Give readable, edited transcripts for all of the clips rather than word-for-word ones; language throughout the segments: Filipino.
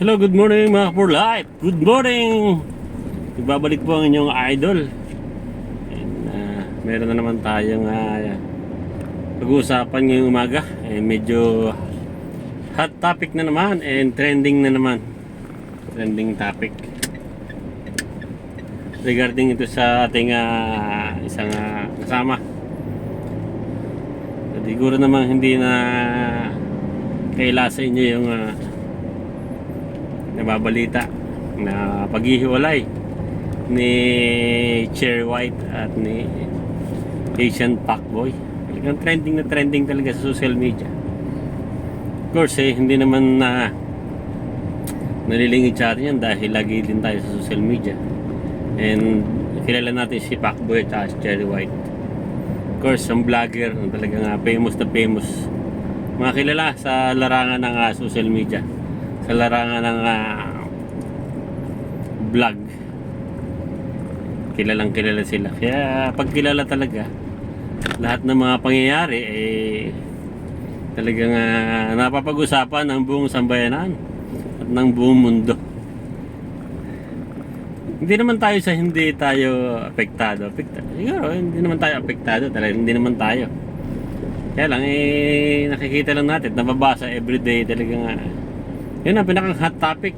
Hello, good morning mga for life. Good morning. Ibabalik po ang inyong idol. And, meron na naman tayong pag-uusapan ngayong umaga. Medyo hot topic na naman and trending na naman. Trending topic. Regarding ito sa ating isang kasama. Siguro naman hindi na kaila sa inyo yung nababalita na paghihiwalay ni Cherry White at ni Asian Pacboy. Talagang trending na trending talaga sa social media. Of course hindi naman nalilingid sa atin yan dahil lagi din tayo sa social media. And kilala natin si Pacboy at si Cherry White. Of course, ang vlogger talagang famous na famous. Mga kilala sa larangan ng social media, sa larangan ng vlog, kilalang kilala sila. Kaya pag kilala talaga, lahat ng mga pangyayari talagang napapag-usapan ng buong sambayanan at ng buong mundo. Hindi naman tayo sa hindi tayo apektado. Siguro hindi naman tayo apektado, talaga hindi naman tayo. Kaya lang nakikita lang natin, nababasa everyday talaga yun ang pinakang hot topic.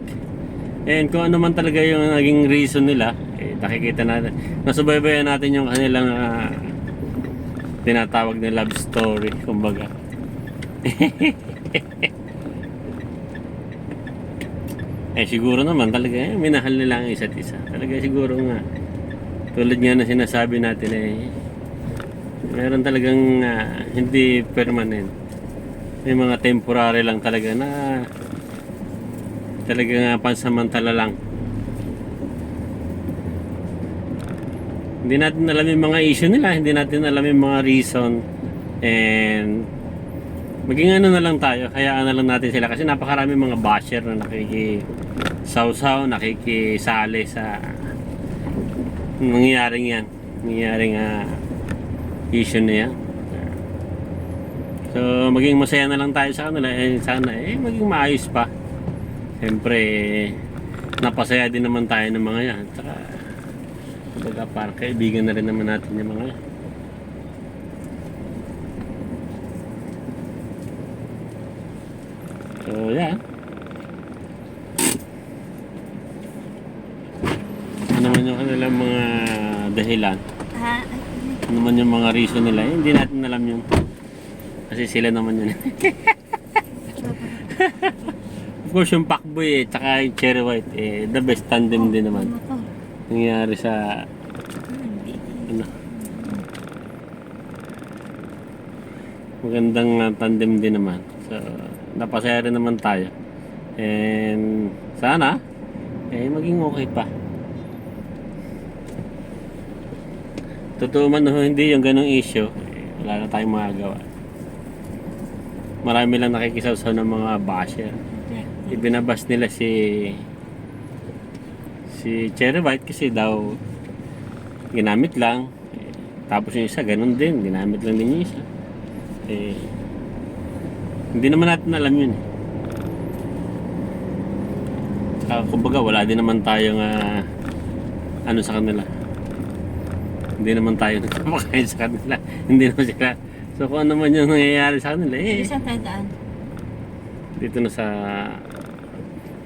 And kung ano man talaga yung naging reason nila, nakikita natin, nasubaybayan natin yung kanilang tinatawag na love story, kumbaga. Siguro naman talaga minahal nila ang isa't isa. Talaga siguro nga tulad nga na sinasabi natin meron talagang hindi permanent. May mga temporary lang talaga na talagang pansamantala lang. Hindi natin alam yung mga issue nila, hindi natin alam yung mga reason, and maging ano na lang tayo, hayaan na lang natin sila kasi napakarami mga basher na nakikisawsaw, nakikisali sa nangyaring issue na yan. So maging masaya na lang tayo sa kanila, sana maging maayos pa. Siyempre napasaya din naman tayo ng mga yan, saka kumbaga parang kaibigan na rin naman natin yung mga yan. So yan. Ano naman yung kanilang mga dahilan, ano naman yung mga reason nila, hindi natin alam yun kasi sila naman yun. Of course yung Pacboy tsaka yung Cherry White the best tandem din naman nangyari sa magandang tandem din naman. So napasaya rin naman tayo, and sana maging okay pa. Totoo man o hindi yung ganong issue, wala na tayong magagawa. Marami lang nakikisawsaw ng mga basher. Ibinabas nila si Cherry White kasi daw ginamit lang, tapos yung isa ganun din, ginamit lang din yung isa. Hindi naman natin alam yun. Kumbaga wala din naman tayong ano sa kanila. Hindi naman tayo nagpapakain sa kanila. Hindi naman sila. So kung ano man yung nangyayari sa kanila Saan tayo daan? dito na sa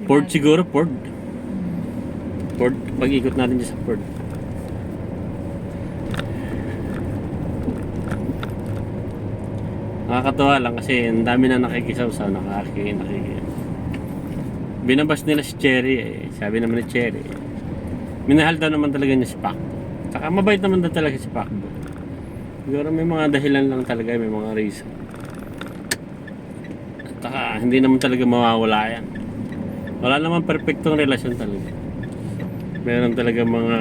Port siguro, Port. Pag-ikot natin dyan sa Port. Nakakatawa lang kasi ang dami na nakikisawsaw, binabas nila si Cherry sabi naman ni Cherry minahal daw naman talaga niya si Pacboy. Saka mabait naman daw talaga si Pacboy. Siguro may mga dahilan lang talaga, may mga reason. At saka hindi naman talaga mawawala yan. Wala naman perfectong relasyon talaga. Meron talaga mga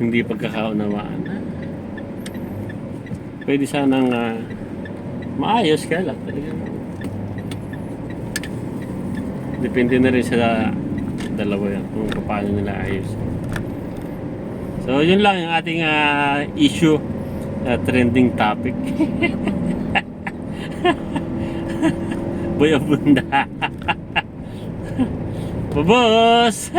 hindi pagkakaunawaan. Pwede sanang maayos, kaya lang talaga. Depende na rin sa dalawa yan kung paano nila ayos. So yun lang yung ating issue, trending topic. Boy Abunda. Babos!